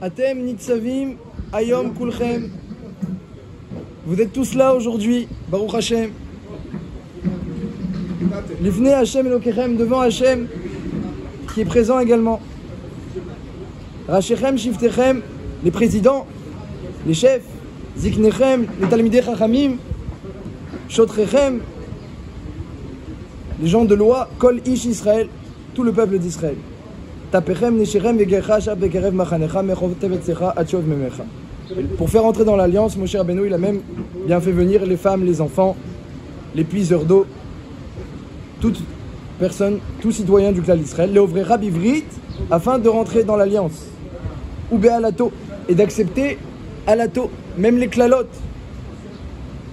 Atem nitzavim ayom kulchem. Vous êtes tous là aujourd'hui, Baruch Hashem. Lifnei Hashem Elokechem, devant Hashem, qui est présent également. Rashechem, Shiftechem, les présidents, les chefs, Ziknechem, les Talmidei Chachamim, Shotrechem, les gens de loi, Kol Ish Israël, tout le peuple d'Israël. Tapechem, Nesherem, Vegecha, Shab, Bekerev, Machanecha, Mechov, Tevetzecha, Atchov, Memecha. Pour faire entrer dans l'alliance, Moshe Rabbeinu, il a même bien fait venir les femmes, les enfants, les puiseurs d'eau, toute personne, tout citoyen du clan d'Israël, les ouvrir Rabivrit, afin de rentrer dans l'alliance. Ou Béalato, et d'accepter Alato, même les klalotes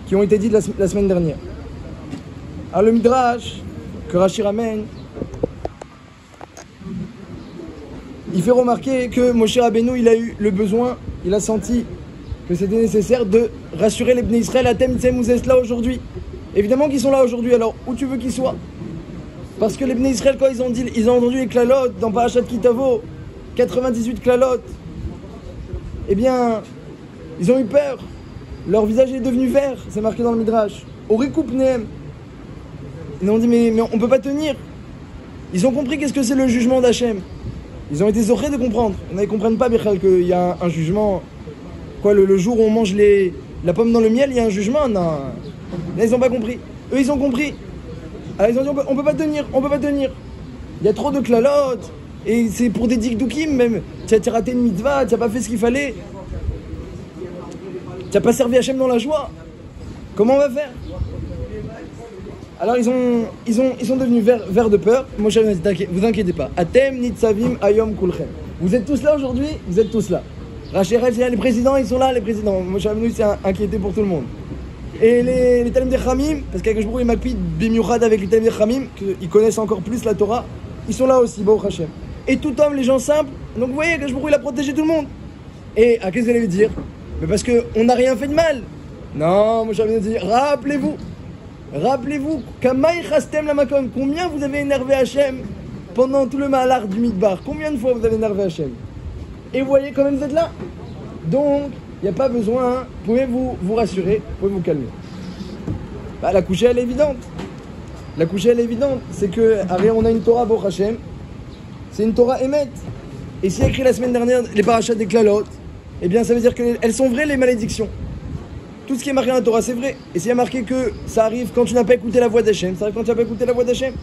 qui ont été dites la semaine dernière. Alors le Midrash, que Rashi ramène, il fait remarquer que Moshe Rabbeinu, il a eu le besoin, il a senti que c'était nécessaire de rassurer les Bnei Israël. Atem Tzem, vous êtes là aujourd'hui. Évidemment qu'ils sont là aujourd'hui, alors où tu veux qu'ils soient? Parce que les Bnei Israël, quand ils ont entendu les klalotes dans Parashat Kitavo, 98 klalotes, eh bien, ils ont eu peur. Leur visage est devenu vert, c'est marqué dans le Midrash. Orikupneem. Ils ont dit, mais on ne peut pas tenir. Ils ont compris qu'est-ce que c'est le jugement d'Hachem. Ils ont été zorés de comprendre. Ils ne comprennent pas, Bichal, qu'il y a un jugement. Quoi, le jour où on mange la pomme dans le miel, il y a un jugement? Non. Là, ils n'ont pas compris. Eux, ils ont compris. Alors, ils ont dit, on peut pas tenir, on peut pas tenir. Il y a trop de klalotes. Et c'est pour des dikdoukim même. Tu as raté une mitzvah, tu n'as pas fait ce qu'il fallait. Tu n'as pas servi Hachem dans la joie. Comment on va faire? Alors ils sont devenus verts de peur. Moshe a dit, vous inquiétez pas. Atem nitzavim ayom kulchem. Vous êtes tous là aujourd'hui? Vous êtes tous là. Rachel, les présidents, ils sont là, les présidents. Moshe Rabbeinu s'est inquiété pour tout le monde. Et les Talmidei Chachamim, parce qu'avec Jbrou et Makpid, bimiuchad avec les Talmidei Chachamim, qu'ils connaissent encore plus la Torah, ils sont là aussi, Baruch Hashem. Et tout homme, les gens simples, donc vous voyez que Jbrou il a protégé tout le monde. Et qu'est-ce que vous allez dire? Mais parce qu'on n'a rien fait de mal. Non, Moshe Rabbeinu dit, rappelez-vous, Kamay Chastem Lamakom, combien vous avez énervé Hachem pendant tout le malheur du Midbar? Combien de fois vous avez énervé Hachem? Et vous voyez quand même vous êtes là. Donc, il n'y a pas besoin, hein. Vous pouvez vous rassurer, vous pouvez vous calmer. Bah, la couchée elle est évidente. La couchée elle est évidente. C'est que, on a une Torah Baruch Hashem, c'est une Torah Emet. Et s'il y a écrit la semaine dernière les parachats des klalotes, eh bien ça veut dire qu'elles sont vraies les malédictions. Tout ce qui est marqué dans la Torah, c'est vrai. Et s'il y a marqué que ça arrive quand tu n'as pas écouté la voix d'Hachem, ça arrive quand tu n'as pas écouté la voix d'Hachem.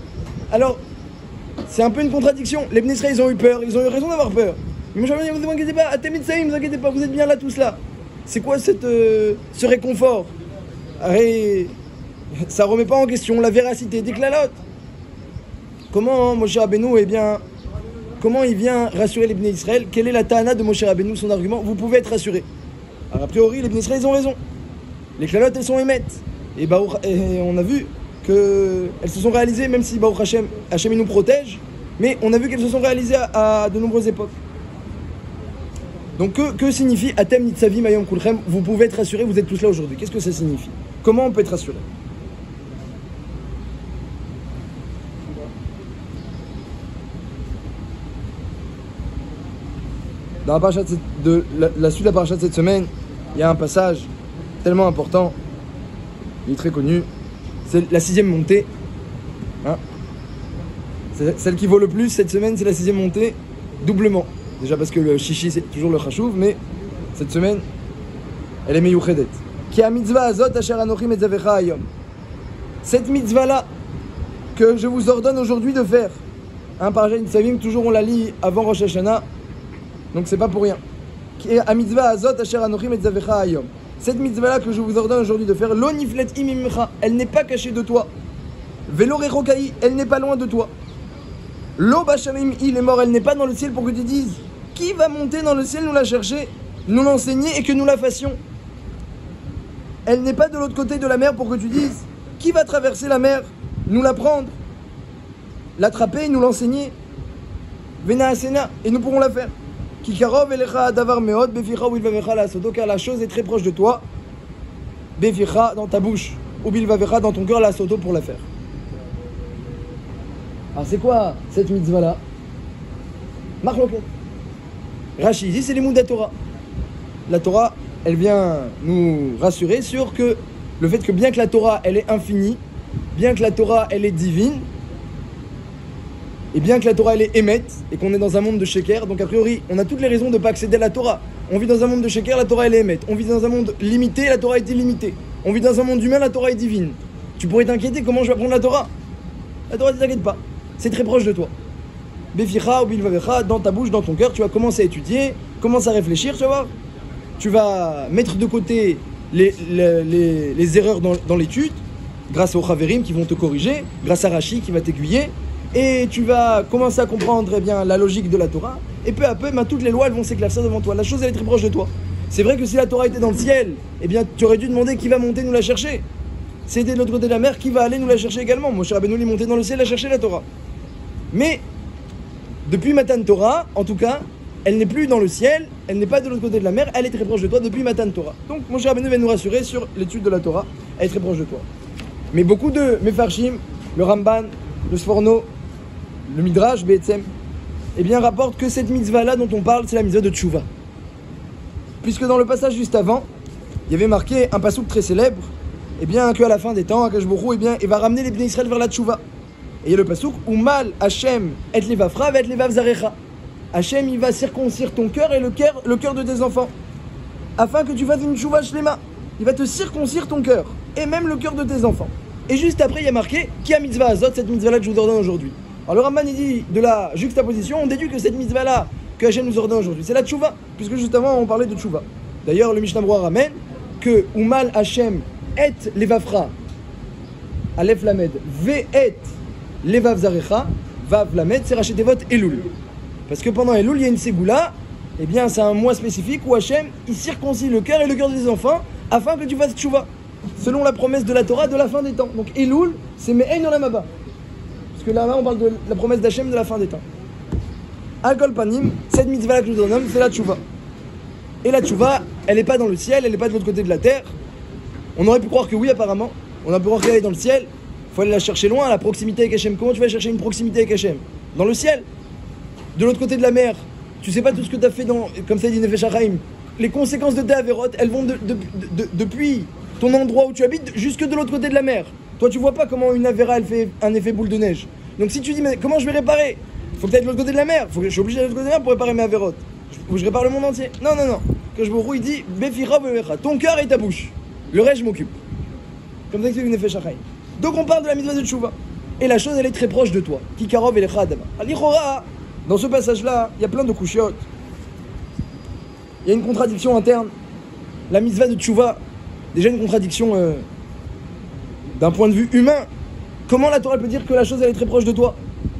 Alors, c'est un peu une contradiction. Les Bnei Israël, ils ont eu peur, ils ont eu raison d'avoir peur. Mais moi, je vous inquiétez pas, Atem Nitzavim, vous inquiétez pas, vous êtes bien là tous là. C'est quoi ce réconfort? Arrête, ça remet pas en question la véracité des klalotes. Comment Moshe Rabbeinu, eh bien, comment il vient rassurer les Bnei Israël? Quelle est la ta'ana de Moshe Rabbeinu, son argument? Vous pouvez être rassurés. Alors, a priori, les Bnei Israël, ils ont raison. Les klalotes, elles sont émettes. Et on a vu qu'elles se sont réalisées, même si Baruch Hashem, Hashem il nous protège, mais on a vu qu'elles se sont réalisées à de nombreuses époques. Donc que signifie Atem Nitzavim Ayom Kulchem? Vous pouvez être rassurés, vous êtes tous là aujourd'hui. Qu'est-ce que ça signifie? Comment on peut être rassuré? Dans la parasha la suite de la parasha de cette semaine, il y a un passage tellement important, il est très connu, c'est la 6e montée. Hein, c'est celle qui vaut le plus cette semaine, c'est la 6e montée, doublement. Déjà parce que le chichi c'est toujours le chashouv, mais cette semaine, elle est meyuchedet. Ki a mitzvah azot asher anochi metzavecha hayom. Cette mitzvah là que je vous ordonne aujourd'hui de faire, hein, parashat Nitzavim, toujours on la lit avant Rosh Hashanah, donc c'est pas pour rien. Ki a mitzvah azot asher anochi metzavecha hayom. Cette mitzvah-là que je vous ordonne aujourd'hui de faire, lo niflet imimcha, elle n'est pas cachée de toi. Velo rechokai, elle n'est pas loin de toi. Lo bashamim, il est mort, elle n'est pas dans le ciel pour que tu dises qui va monter dans le ciel nous la chercher, nous l'enseigner et que nous la fassions. Elle n'est pas de l'autre côté de la mer pour que tu dises qui va traverser la mer, nous la prendre, l'attraper, nous l'enseigner. Vena asena, et nous pourrons la faire. Kikarov elecha davar meod beficha ou bilvavecha la sodo, car la chose est très proche de toi. Beficha dans ta bouche, ou bilvavecha dans ton cœur la sodo pour la faire. Alors c'est quoi cette mitzvah là? Marloquet. Rashi dit c'est les mots de la Torah. La Torah, elle vient nous rassurer sur que le fait que bien que la Torah, elle est infinie, bien que la Torah, elle est divine, et bien que la Torah, elle est émette, et qu'on est dans un monde de sheker, donc a priori, on a toutes les raisons de ne pas accéder à la Torah. On vit dans un monde de sheker, la Torah, elle est émette. On vit dans un monde limité, la Torah est illimitée. On vit dans un monde humain, la Torah est divine. Tu pourrais t'inquiéter, comment je vais apprendre la Torah? La Torah, ne t'inquiète pas, c'est très proche de toi. Beficha ou bilvavecha, dans ta bouche, dans ton cœur, tu vas commencer à étudier, commencer à réfléchir, tu vas voir. Tu vas mettre de côté les erreurs dans l'étude, grâce aux Chaverim qui vont te corriger, grâce à Rashi qui va t'aiguiller, et tu vas commencer à comprendre bien, la logique de la Torah, et peu à peu, toutes les lois elles vont s'éclaircir devant toi. La chose elle est très proche de toi. C'est vrai que si la Torah était dans le ciel, eh bien tu aurais dû demander qui va monter nous la chercher. Si c'était de l'autre côté de la mer, qui va aller nous la chercher également? Moshe Rabbeinu est monté dans le ciel à chercher la Torah. Mais depuis Matan Torah, en tout cas, elle n'est plus dans le ciel, elle n'est pas de l'autre côté de la mer, elle est très proche de toi depuis Matan Torah. Donc Moshe Rabbeinu va nous rassurer sur l'étude de la Torah, elle est très proche de toi. Mais beaucoup de Mefarshim, le Ramban, le Sforno, le Midrash, Be'etzem, eh bien rapportent que cette mitzvah-là dont on parle, c'est la mitzvah de Tchouva. Puisque dans le passage juste avant, il y avait marqué un passouk très célèbre, eh bien qu'à la fin des temps, Akash Borou, eh bien, il va ramener les Bnei Israël vers la Tchouva. Et il y a le passouk où Mal Hashem et levavra et levav zarecha. Hashem, il va circoncire ton cœur et le cœur de tes enfants, afin que tu fasses une Tchouva shlema. Il va te circoncire ton cœur et même le cœur de tes enfants. Et juste après, il y a marqué qui a mitzvah azot, cette mitzvah-là que je vous ordonne aujourd'hui. Alors le Ramban il dit de la juxtaposition, on déduit que cette mitzvah-là que Hashem nous ordonne aujourd'hui, c'est la Tchouva, puisque juste avant on parlait de Tchouva. D'ailleurs, le Mishnah Berurah ramène que Umal Hashem et levavra, Aleph Lamed, Ve et levav zarecha, Vav Lamed, c'est Rashi Tevot Elul. Parce que pendant Elul, il y a une ségoula, eh bien c'est un mois spécifique où Hashem il circoncie le cœur et le cœur des enfants afin que tu fasses Tchouva, selon la promesse de la Torah de la fin des temps. Donc Elul, c'est Me'en Olam Haba. Parce que là on parle de la promesse d'Hachem de la fin des temps. Al-Kol Panim, cette mitzvah que je vous donne, c'est la Tchouva. Et la Tchouva, elle n'est pas dans le ciel, elle n'est pas de l'autre côté de la terre. On aurait pu croire que oui, apparemment. On a pu croire qu'elle est dans le ciel. Il faut aller la chercher loin, à la proximité avec Hachem. Comment tu vas chercher une proximité avec Hachem? Dans le ciel. De l'autre côté de la mer. Tu sais pas tout ce que tu as fait comme ça dit Nefesh HaChaim. Les conséquences de tes avérotes, elles vont depuis ton endroit où tu habites jusque de l'autre côté de la mer. Toi, tu vois pas comment une avéra, elle fait un effet boule de neige. Donc si tu dis, mais comment je vais réparer? Faut que tu ailles de l'autre côté de la mer. Je suis obligé d'aller de l'autre côté de la mer pour réparer mes avérotes. Je répare le monde entier. Non. Quand je me roule, il dit, Befira bemecha, ton cœur et ta bouche. Le reste, je m'occupe. Comme ça que c'est une effet shachai. Donc on parle de la mitzvah de Tchouva. Et la chose, elle est très proche de toi. Kikarov et l'echadama. Alichora, dans ce passage-là, il y a plein de couchiotes. Il y a une contradiction interne. La mitzvah de Tchouva, déjà une contradiction d'un point de vue humain. Comment la Torah peut dire que la chose, elle est très proche de toi?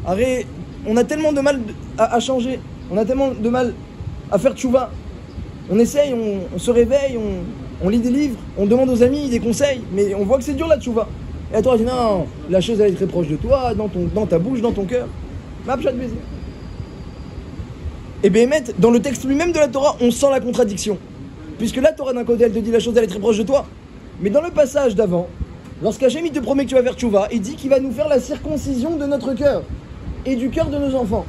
Arrête, on a tellement de mal à changer. On a tellement de mal à faire Tchouva. On essaye, on se réveille, on lit des livres, on demande aux amis des conseils, mais on voit que c'est dur la Tchouva. Et la Torah dit non, la chose elle est très proche de toi, dans ta bouche, dans ton cœur. Et bien, dans le texte lui-même de la Torah, on sent la contradiction. Puisque la Torah d'un côté, elle te dit la chose elle est très proche de toi. Mais dans le passage d'avant, lorsqu'Hachem il te promet que tu vas faire Tchouva, il dit qu'il va nous faire la circoncision de notre cœur et du cœur de nos enfants.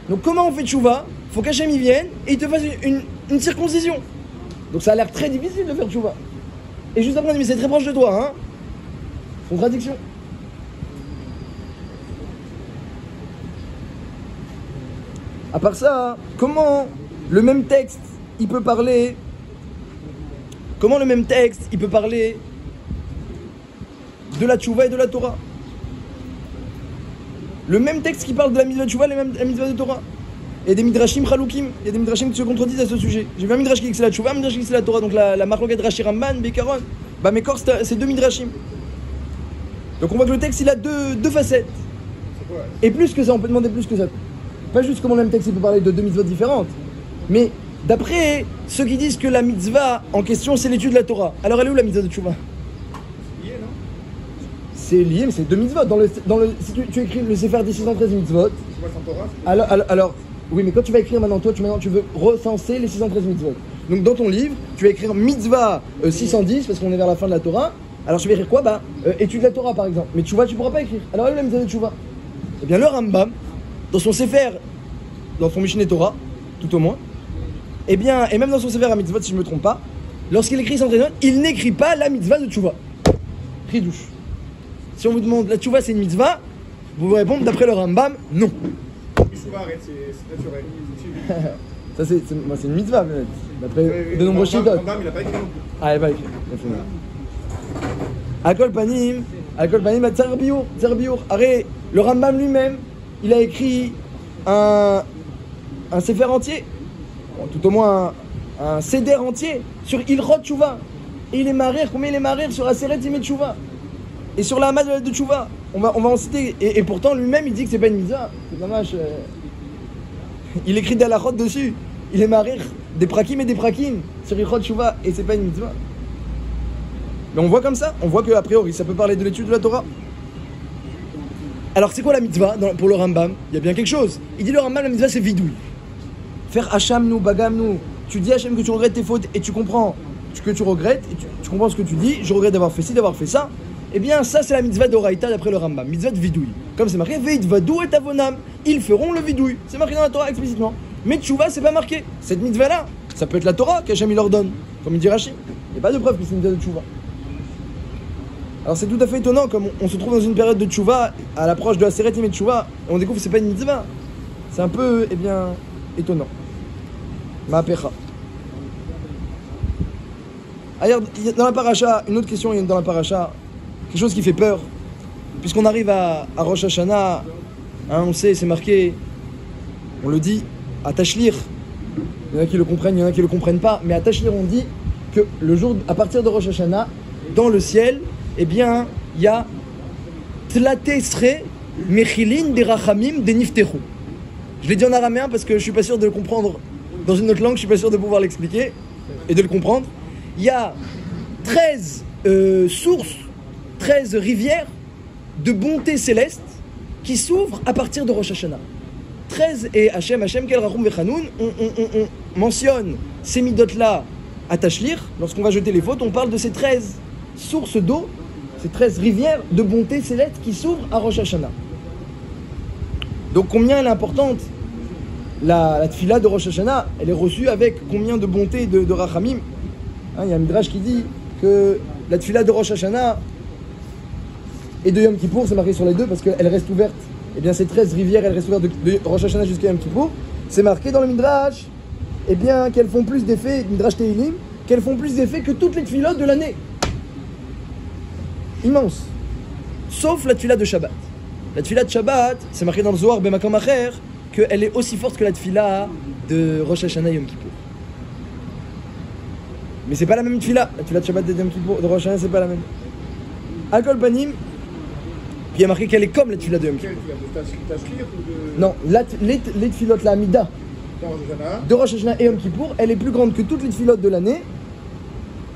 Donc comment on fait Tchouva? Faut qu'Hachem y vienne et il te fasse une circoncision. Donc ça a l'air très difficile de faire Tchouva. Et juste après on dit mais c'est très proche de toi, hein. Contradiction. À part ça, comment le même texte il peut parler de la Tchouva et de la Torah? Le même texte qui parle de la mitzvah de Tchouva et la mitzvah de Torah. Il y a des midrashim chaloukim, il y a des midrashim qui se contredisent à ce sujet. J'ai vu un midrash qui dit que c'est la Tchouva, un midrash qui dit que c'est la Torah. Donc la marloquette Rashi Ramban, Bekaron, mes corps c'est deux midrashim. Donc on voit que le texte il a deux facettes. Et plus que ça, on peut demander plus que ça. Pas juste comment le même texte il peut parler de deux mitzvahs différentes. Mais d'après ceux qui disent que la mitzvah en question c'est l'étude de la Torah. Alors elle est où la mitzvah de Tchouva? C'est lié, mais c'est deux mitzvot. Si tu écris le Sefer des 613 mitzvot, alors, oui, mais quand tu vas écrire maintenant, tu veux recenser les 613 mitzvot. Donc dans ton livre, tu vas écrire mitzvah 610, parce qu'on est vers la fin de la Torah. Alors tu vas écrire quoi? Étude de la Torah par exemple. Mais Tchouva, tu pourras pas écrire. Alors elle est où la mitzvah de Tchouva? Eh bien le Rambam, dans son Sefer, dans son Mishneh Torah, tout au moins, eh bien, et même dans son Sefer HaMitzvot, si je ne me trompe pas, lorsqu'il écrit son notes, il n'écrit pas la mitzvah de Tchouva. Ridouche. Si on vous demande la Tchouva c'est une mitzvah, vous vous répondez d'après le Rambam, non. Tchouva, arrête, c'est naturel. Ça c'est une mitzvah, d'après de nombreux shittot. Rambam, il n'a pas écrit. Ah, il n'a pas écrit. Akol Panim, à Tzar Biour. Arrête, le Rambam lui-même, il a écrit un sefer entier, bon, tout au moins un seder entier sur Ilchot Tchouva. Et il est marrer, combien il est marrer sur Aseret Yimei Tchouva et sur la Hamad de Tchouva. On va en citer. Et pourtant lui-même il dit que c'est pas une mitzvah. C'est dommage. Il écrit des halachot dessus. Il est marrer des prakim et des prakim sur Ilchot Tchouva et c'est pas une mitzvah. Mais on voit comme ça, on voit qu'a priori ça peut parler de l'étude de la Torah. Alors c'est quoi la mitzvah pour le Rambam? Il y a bien quelque chose. Il dit le Rambam, la mitzvah c'est vidouille. Faire Hacham nous, Bagam nous. Tu dis Hachem que tu regrettes tes fautes et tu comprends que tu regrettes et tu comprends ce que tu dis. Je regrette d'avoir fait ci, d'avoir fait ça. Eh bien ça c'est la mitzvah d'Oraïta d'après le Rambam. Mitzvah de vidouille. Comme c'est marqué, Veit vadou et avonam. Ils feront le vidouille. C'est marqué dans la Torah explicitement. Mais tchouva c'est pas marqué. Cette mitzvah là, ça peut être la Torah qu'Hachem il leur donne. Comme il dit Rashi. Il n'y a pas de preuve que c'est une mitzvah de tchouva. Alors c'est tout à fait étonnant, comme on se trouve dans une période de tchouva, à l'approche de la Aseret Yimei Tchouva, et on découvre que c'est pas une mitzvah. C'est un peu, étonnant. Ma'apecha. Ailleurs, dans la paracha, une autre question dans la paracha, quelque chose qui fait peur, puisqu'on arrive à Rosh Hashanah, hein, on sait, c'est marqué, on le dit, à Tashlir. Il y en a qui le comprennent, il y en a qui le comprennent pas, mais à Tashlir on dit que le jour, à partir de Rosh Hashanah, dans le ciel, eh bien, il y a Tlatesre Mechilin des Rachamim des Niftechu. Je l'ai dit en araméen parce que je suis pas sûr de le comprendre dans une autre langue, je suis pas sûr de pouvoir l'expliquer et de le comprendre. Il y a 13 sources, 13 rivières de bonté céleste qui s'ouvrent à partir de Rosh Hashanah. 13 et Hachem, Kel Rachum Vechanoun, on mentionne ces midotes-là à Tashlir. Lorsqu'on va jeter les fautes, on parle de ces 13 sources d'eau, ces 13 rivières de bonté céleste qui s'ouvrent à Rosh Hashanah. Donc combien elle est importante la tfila de Rosh Hashanah, elle est reçue avec combien de bonté de Rachamim. Hein, il y a un midrash qui dit que la tfila de Rosh Hashanah et de Yom Kippour, c'est marqué sur les deux parce qu'elle reste ouverte. Et bien ces 13 rivières, elles restent ouvertes de Rosh Hashanah jusqu'à Yom Kippour. C'est marqué dans le midrash, et bien qu'elles font plus d'effet, midrash Tehilim, qu'elles font plus d'effet que toutes les tfilotes de l'année. Immense. Sauf la tfila de Shabbat. La tfila de Shabbat, c'est marqué dans le Zohar Bemakom Acher, qu'elle est aussi forte que la tfila de Rosh Hashanah et Yom Kippour. Mais c'est pas la même tfila. La tfila de Shabbat de Yom Kippour, de Rosh Hashanah, c'est pas la même. Al-Kol Panim, puis il y a marqué qu'elle est comme la tfila de Yom Kippour. Non, les tfilotes, la Amida de Rosh Hashanah et Yom Kippour, elle est plus grande que toutes les tfilotes de l'année,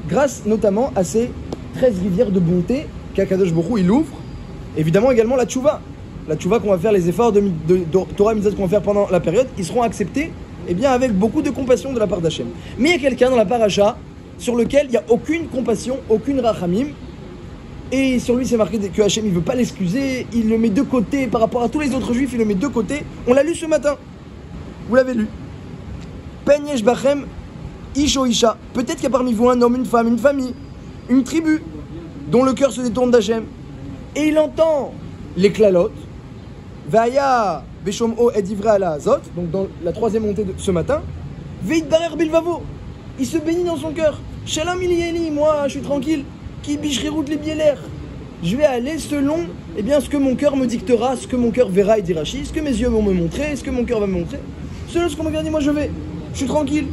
grâce notamment à ces 13 rivières de bonté qu'Akadosh Baruch Hu il ouvre. Évidemment également la tchouva. La tchouva qu'on va faire, les efforts de Torah et Mitzvot qu'on va faire pendant la période, ils seront acceptés avec beaucoup de compassion de la part d'Hachem. Mais il y a quelqu'un dans la paracha sur lequel il n'y a aucune compassion, aucune rachamim. Et sur lui c'est marqué que Hachem il ne veut pas l'excuser, il le met de côté par rapport à tous les autres juifs, il le met de côté. On l'a lu ce matin. Vous l'avez lu. Pen yesh bachem ish o isha. Peut-être qu'il y a parmi vous un homme, une femme, une famille, une tribu dont le cœur se détourne d'Hachem. Et il entend les klalotes. Vaya Beshom'o et Divrei ala Azot, donc dans la troisième montée de ce matin. Veit barer bilvavo. Il se bénit dans son cœur. Shalom ilieli, moi je suis tranquille. Ki bishrirout les bielers. Je vais aller selon ce que mon cœur me dictera, ce que mon cœur verra et dira Rashi, ce que mes yeux vont me montrer, ce que mon cœur va me montrer. Selon ce que mon cœur dit, moi je vais. Je suis tranquille.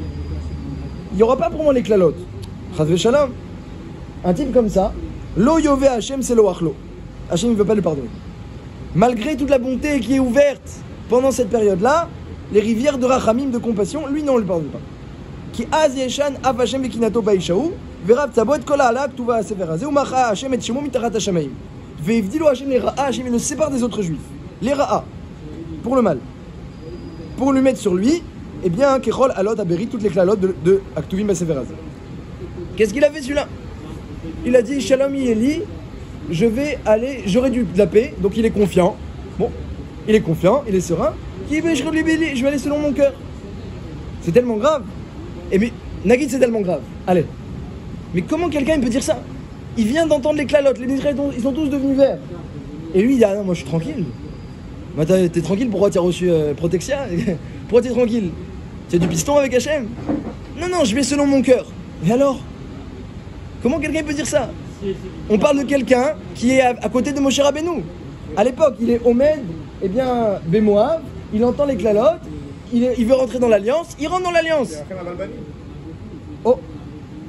Il n'y aura pas pour moi les klalotes. Chas Shalom. Un type comme ça, lo yove Hachem c'est lo achlo. Hachem ne veut pas le pardonner. Malgré toute la bonté qui est ouverte pendant cette période-là, les rivières de rachamim, de compassion, lui non, on ne le pardonne pas. Qui az yeshan av Hachem vekinato baishaou, verav tzabot kol ha'alak tuva hasefer hazeh, umacha Hachem et shemo mitachat hashamaim. Veivdilo Hachem les ra'a, Hachem le sépare des autres juifs. Les ra'a, pour le mal. Pour lui mettre sur lui, kechol alot aberi, toutes les klalotes de aktuvim hasefer hazeh. Qu'est-ce qu'il a fait celui-là? Il a dit Shalom Yeli, je vais aller, j'aurais dû la paix, donc il est confiant. Bon, il est confiant, il est serein. Je vais aller selon mon cœur. C'est tellement grave Et mais, Nagid, c'est tellement grave. Allez. Mais comment quelqu'un il peut dire ça? Il vient d'entendre les clalotes, les Israéliens, ils sont tous devenus verts. Et lui, il dit, ah non, moi je suis tranquille. Bah, t'es tranquille, pourquoi t'as reçu Protexia? Pourquoi t'es tranquille? Tu as du piston avec Hachem? Non, non, je vais selon mon cœur. Et alors? Comment quelqu'un peut dire ça? On parle de quelqu'un qui est à côté de Moshe Rabbeinu. À l'époque, il est Omed, eh bien, Bemoav, il entend les clalotes, il veut rentrer dans l'alliance, il rentre dans l'alliance. Oh,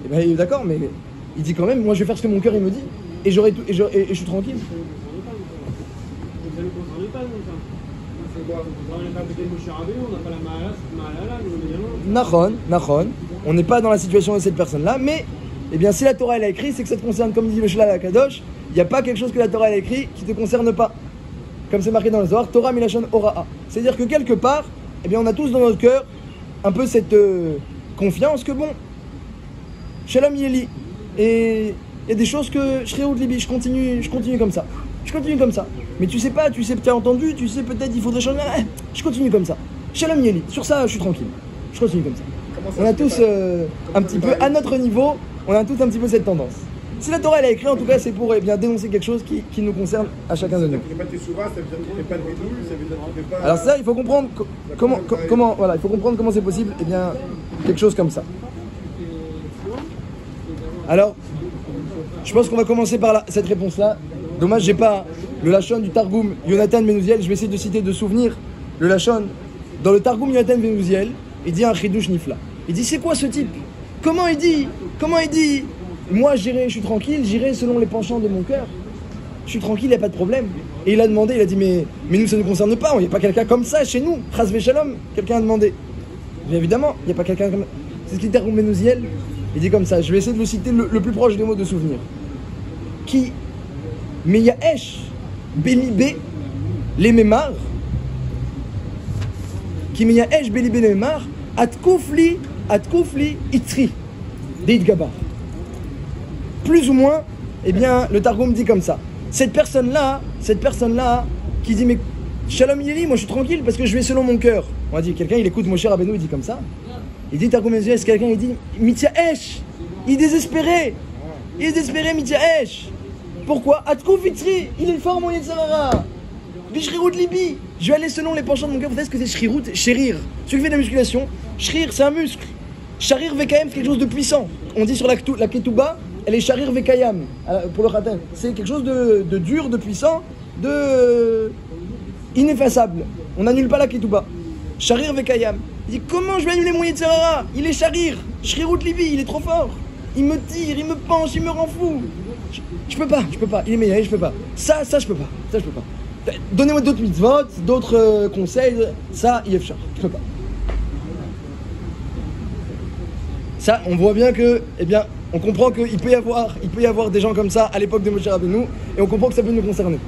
eh ben, d'accord, mais il dit quand même, moi je vais faire ce que mon cœur il me dit, et je suis tranquille. Ça ne nous concerne pas, nous, ça. C'est quoi? On n'est pas côté de Moshe Rabbeinu, on n'a pas la Mahala, Nachon, on n'est pas dans la situation de cette personne-là, mais eh bien, si la Torah elle a écrit, c'est que ça te concerne, comme dit le Shlal à Kadosh, il n'y a pas quelque chose que la Torah elle a écrit qui ne te concerne pas. Comme c'est marqué dans le Zohar, Torah Milashon Hora'a. C'est-à-dire que quelque part, eh bien, on a tous dans notre cœur un peu cette confiance que bon, Shalom Yeli. Et il y a des choses que Shreout Libi, je continue comme ça. Je continue comme ça. Mais tu sais pas, tu as entendu, tu sais peut-être il faudrait changer. Je continue comme ça. Shalom Yeli. Sur ça, je suis tranquille. Je continue comme ça. On a tous un petit peu, à notre niveau, on a tous un petit peu cette tendance. Si la Torah elle a écrit, en tout cas, c'est pour dénoncer quelque chose qui nous concerne à chacun de nous. Alors ça, il faut comprendre il faut comprendre comment c'est possible. Eh bien, quelque chose comme ça. Alors, je pense qu'on va commencer par cette réponse-là. Dommage, j'ai pas le Lachon du Targum Yonatan Ben Uziel. Je vais essayer de citer de souvenir le Lachon. Dans le Targum Yonatan Ben Uziel, il dit un Chidouche Nifla. Il dit, c'est quoi ce type? Comment il dit? Moi, je suis tranquille, j'irai selon les penchants de mon cœur. Je suis tranquille, il n'y a pas de problème. Et il a demandé, il a dit, mais nous, ça ne nous concerne pas. Il n'y a pas quelqu'un comme ça chez nous. Chas Veshalom, quelqu'un a demandé. Bien évidemment, il n'y a pas quelqu'un comme... C'est ce qu'il dit Targum Ben Uziel. Il dit comme ça, je vais essayer de le citer le plus proche des mots de souvenir. Qui Meyaesh Belibé les Mémar. Qui Meyaesh Belibé les Mémar. Atkoufli Itri. Deit Gabar. Plus ou moins, eh bien, le Targum dit comme ça. Cette personne-là, qui dit, mais Shalom Yeli, moi je suis tranquille parce que je vais selon mon cœur. On a dit, quelqu'un il écoute Moshe Rabbeinu, il dit comme ça. Il dit Targum Ezraïs, quelqu'un il dit Mityaesh, il est désespéré, Mityaesh. Pourquoi? Atkouf Itri, il est fort mon Yetzirara. Bishrirut Libi, je vais aller selon les penchants de mon cœur. Vous savez ce que c'est Shrirut? Chérir. Celui qui fait de la musculation, Shrir c'est un muscle. Sharir Vekayam c'est quelque chose de puissant. On dit sur la Ketouba, elle est Sharir Vekayam pour le Khatem. C'est quelque chose de dur, de puissant, de ineffaçable. On n'annule pas la Ketouba. Sharir Vekayam. Il dit comment je vais annuler mon Yetzirara? Il est Sharir, Shrirut Libi, il est trop fort. Il me tire, il me penche, il me rend fou. Je peux pas. Il est meilleur, je peux pas. Ça je peux pas. Donnez-moi d'autres mitzvot, d'autres conseils. Ça, il est fchar. Je peux pas. Ça, on voit bien que, eh bien, on comprend qu'il peut y avoir des gens comme ça à l'époque de Moshe Rabbeinu, et on comprend que ça peut nous concerner.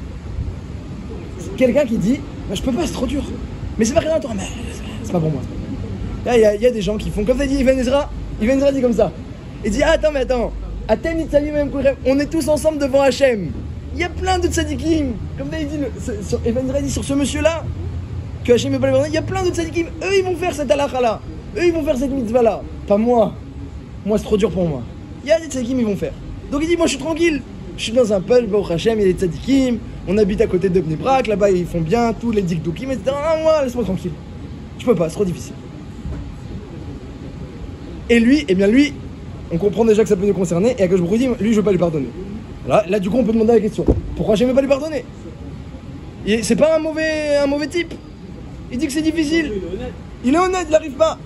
Quelqu'un qui dit, bah, je peux pas, c'est trop dur. Mais c'est pas rien à toi, mais c'est pas pour moi. Là, il y a des gens qui font comme ça dit Ibn Ezra dit comme ça. Il dit, attends. On est tous ensemble devant Hachem. Il y a plein de tzadikim. Comme il dit, Ibn Ezra dit sur ce monsieur-là, que Hachem n'est pas le pardonner. Il y a plein de tzadikim. Eux, ils vont faire cette halakha-là. Eux, ils vont faire cette mitzvah-là. Pas moi. Moi, c'est trop dur pour moi. Il y a des tzadikim, ils vont faire. Donc il dit, moi, je suis tranquille. Je suis dans un peuple, Baruch Hachem, il y a des tzadikim. On habite à côté de Bnei Brak. Là-bas, ils font bien tous les dikdoukim, etc. Ah, moi, laisse-moi tranquille. Je peux pas, c'est trop difficile. Et lui, on comprend déjà que ça peut nous concerner. Et à que je vous dis, lui, je veux pas lui pardonner. Là, du coup, on peut demander la question. Pourquoi j'aime pas lui pardonner? C'est pas un mauvais type. Il dit que c'est difficile. Il est honnête, il n'arrive pas.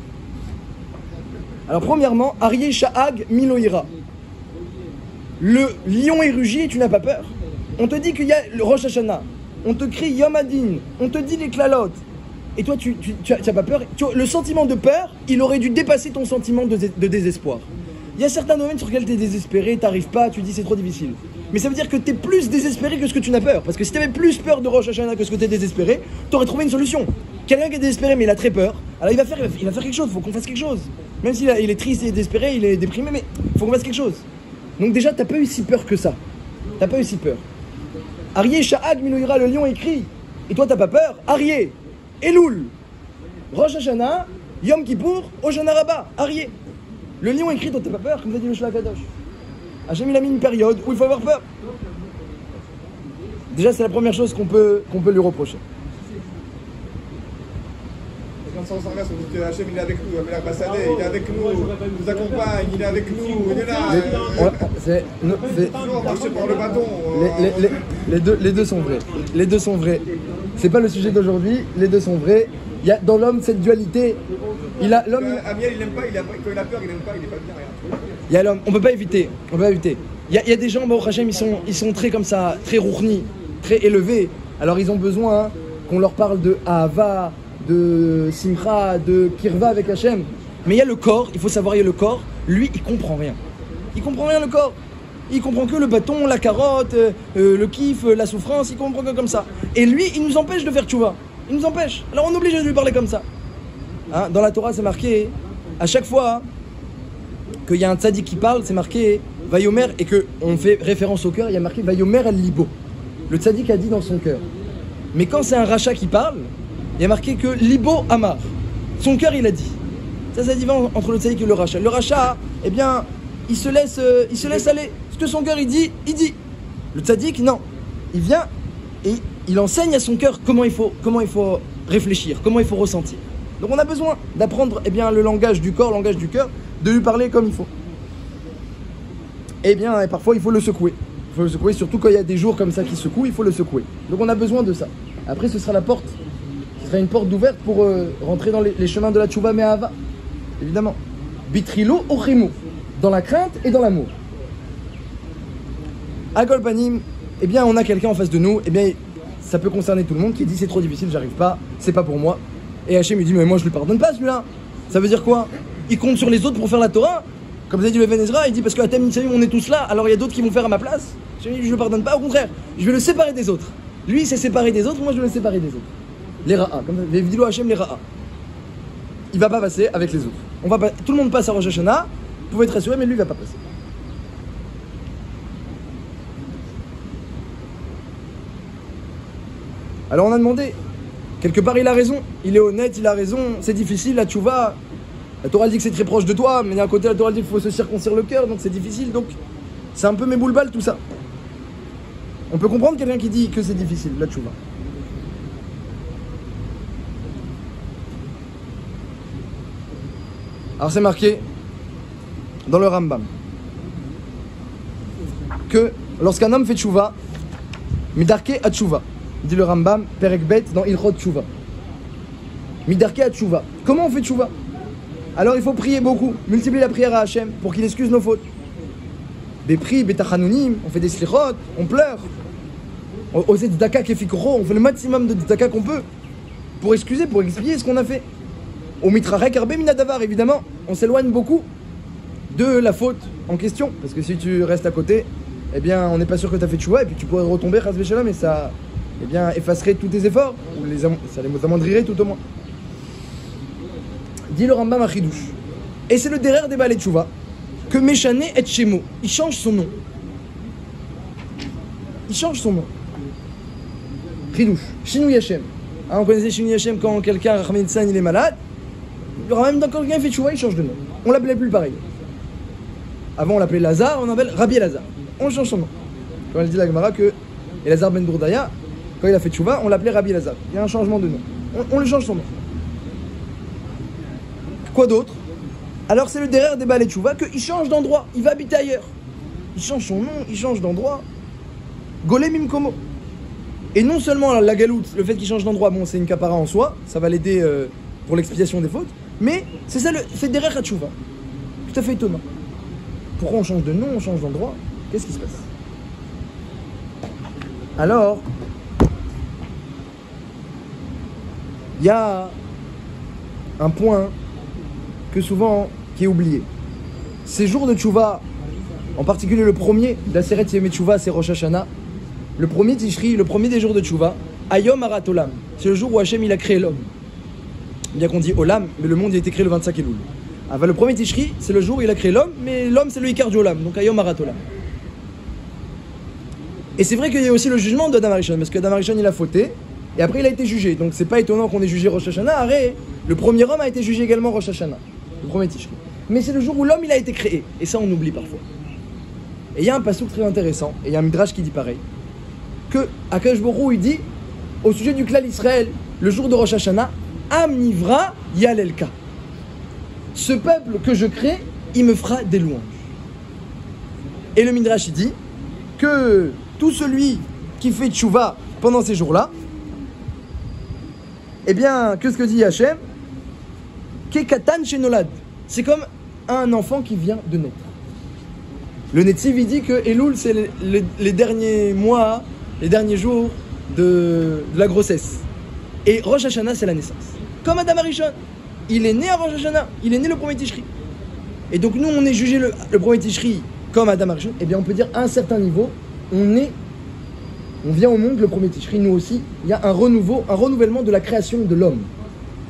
Alors, premièrement, Aryeh Shahag Miloïra. Le lion est rugi et tu n'as pas peur. On te dit qu'il y a le Rosh Hashanah. On te crie Yom Adin. On te dit les klalotes. Et toi, tu n'as pas peur. Le sentiment de peur, il aurait dû dépasser ton sentiment de désespoir. Il y a certains domaines sur lesquels tu es désespéré, tu n'arrives pas, tu dis c'est trop difficile. Mais ça veut dire que tu es plus désespéré que ce que tu n'as peur. Parce que si tu avais plus peur de Rosh Hashanah que ce que tu es désespéré, tu aurais trouvé une solution. Quelqu'un qui est désespéré mais il a très peur, alors il va faire quelque chose, il faut qu'on fasse quelque chose. Même s'il est triste et désespéré, il est déprimé, mais il faut qu'on fasse quelque chose. Donc déjà, tu n'as pas eu si peur que ça. Tu n'as pas eu si peur. Aryeh Shahag Miloïra, le lion écrit. Et toi, tu n'as pas peur? Aryeh, Elul, Rosh Hashanah, Yom Kippour, Hoshana Rabbah, Aryeh. Le lion écrit, toi t'as pas peur, comme ça dit le Shla Kadosh. Hachem il a mis une période où il faut avoir peur. Déjà c'est la première chose qu'on peut lui reprocher. Et quand ça on s'inverse, on dit que Hachem il est avec nous, il est avec nous, il nous accompagne, il est avec nous, il est là. C'est marcher par le bâton. les deux sont vrais. Les deux sont vrais. C'est pas le sujet d'aujourd'hui, les deux sont vrais. Il y a dans l'homme cette dualité. L'homme. Amiel il n'aime pas, quand il a peur, il n'aime pas, il est pas bien rien. Il y a l'homme, on peut pas éviter. Il y a des gens, Baruch Hashem, ils sont très comme ça, très rouchni, très élevés. Alors ils ont besoin qu'on leur parle de Ahava, de Simcha, de Kirva avec Hashem. Mais il y a le corps, il faut savoir, il y a le corps. Lui, il comprend rien. Il comprend rien le corps. Il comprend que le bâton, la carotte, le kiff, la souffrance. Il comprend que comme ça. Et lui, il nous empêche de faire tchouva. Il nous empêche. Alors on est obligé de lui parler comme ça. Hein, dans la Torah, c'est marqué, à chaque fois qu'il y a un tzaddik qui parle, c'est marqué Vayomer, et qu'on fait référence au cœur, il y a marqué Vayomer al-libo. Le tzaddik a dit dans son cœur. Mais quand c'est un rachat qui parle, il y a marqué que libo amar. Son cœur, il a dit. Ça, c'est différent entre le tzaddik et le rachat. Le rachat, eh bien, il se laisse aller. Ce que son cœur, il dit. Le tzaddik, non. Il vient et il enseigne à son cœur comment il faut réfléchir, comment il faut ressentir. Donc on a besoin d'apprendre le langage du corps, le langage du cœur, de lui parler comme il faut. Et parfois il faut le secouer. Il faut le secouer, surtout quand il y a des jours comme ça qui secouent, il faut le secouer. Donc on a besoin de ça. Après ce sera la porte. Ce sera une porte ouverte pour rentrer dans les chemins de la tchouva me'ahava. Évidemment. Bitrilo ou chimo. Dans la crainte et dans l'amour. À Golpanim, on a quelqu'un en face de nous, ça peut concerner tout le monde qui dit c'est trop difficile, j'arrive pas, c'est pas pour moi. Et Hachem lui dit mais moi je lui pardonne pas celui-là. Ça veut dire quoi? Il compte sur les autres pour faire la Torah. Comme ça dit le Ben Ezra, il dit parce qu'à Atem Nitzavim on est tous là, alors il y a d'autres qui vont faire à ma place. Je lui pardonne pas, au contraire, je vais le séparer des autres. Lui il s'est séparé des autres, moi je vais le séparer des autres. Les Ra'a, comme ça, les vidéos Hachem, les Ra'a. Il va pas passer avec les autres. Tout le monde passe à Rosh Hashanah, vous pouvez être rassuré, mais lui il va pas passer. Alors on a demandé, quelque part il a raison, il est honnête, il a raison, c'est difficile, la tchouva, la Torah dit que c'est très proche de toi, mais d'un côté la Torah dit qu'il faut se circoncire le cœur, donc c'est difficile, donc c'est un peu mes boules-balles tout ça. On peut comprendre quelqu'un qui dit que c'est difficile, la tchouva. Alors c'est marqué dans le Rambam que lorsqu'un homme fait tchouva, midarke a tchouva. Dit le Rambam, Perek Bet dans Ilchot Tchouva. Midarke à Tchouva. Comment on fait Tchouva? Alors il faut prier beaucoup, multiplier la prière à Hachem pour qu'il excuse nos fautes. Bepri, Betachanonim, on fait des slichot, on pleure. On fait tzedaka kefikoro, on fait le maximum de tzedaka qu'on peut pour excuser, pour expier ce qu'on a fait. Au mitrarek arbe minadavar, évidemment, on s'éloigne beaucoup de la faute en question. Parce que si tu restes à côté, on n'est pas sûr que tu as fait Tchouva et puis tu pourrais retomber, chas v'shalom, mais ça effacerait tous tes efforts, ou ça les amoindrirait tout au moins. Dit le Rambam à Chidouche. Et c'est le derer des Baalei Tchouva que Meshane et Shemo, il change son nom. Il change son nom. Chidouche, Shinui Hashem. On connaissait Shinui Hashem quand quelqu'un, Rahman Tsan, il est malade. Même quand quelqu'un fait Tchouva, il change de nom. On l'appelait plus pareil. Avant on l'appelait Lazare, on l'appelle Rabbi Elazar. On change son nom. Quand elle dit la Gemara que Elazar ben Bourdaya, quand il a fait tchouva, on l'appelait Rabbi Elazar. Il y a un changement de nom. On le change son nom. Quoi d'autre? Alors c'est le derrière des Baalei Tchouva qu'il change d'endroit. Il va habiter ailleurs. Il change son nom, il change d'endroit. Golem Imkomo. Et non seulement la galoute, le fait qu'il change d'endroit, bon c'est une capara en soi, ça va l'aider pour l'expiation des fautes, mais c'est ça le fait derrière à tchouva. Tout à fait étonnant. Pourquoi on change de nom, on change d'endroit? Qu'est-ce qui se passe? Alors, il y a un point qui est oublié. Ces jours de tchouva, en particulier le premier d'Aseret Yemei Tchouva, c'est Rosh Hashanah. Le premier Tishri, le premier des jours de tchouva, Ayom Harat Olam. C'est le jour où Hachem il a créé l'homme. Bien qu'on dit Olam, mais le monde il a été créé le 25 Elul. Le premier Tishri, c'est le jour où il a créé l'homme, mais l'homme c'est le Ikar du Olam, donc Ayom Harat Olam. Et c'est vrai qu'il y a aussi le jugement d'Adam Arishon, parce qu'Adam Arishon il a fauté, et après il a été jugé. Donc c'est pas étonnant qu'on ait jugé Rosh Hashanah. Arrête, le premier homme a été jugé également Rosh Hashanah, le premier Tishri. mais c'est le jour où l'homme il a été créé. Et ça on oublie parfois. Et il y a un passouk très intéressant, et il y a un midrash qui dit pareil, que Akadosh Baruch Hu il dit au sujet du clan Israël, le jour de Rosh Hashanah, Am Nivra Yalelka. Ce peuple que je crée, il me fera des louanges. Et le midrash il dit que tout celui qui fait tchouva pendant ces jours-là, eh bien, qu'est-ce que dit Hachem? Kekatan Shenolad. C'est comme un enfant qui vient de naître. Le Netziv, il dit que Elul, c'est les derniers mois, les derniers jours de la grossesse. Et Rosh Hashanah, c'est la naissance. Comme Adam Arishon. Il est né à Rosh Hashanah. Il est né le premier Tishri. Et donc, nous, on est jugé le premier Tishri comme Adam Arishon. Eh bien, on peut dire à un certain niveau, on vient au monde le premier Tishri. Nous aussi, il y a un renouvellement de la création de l'homme.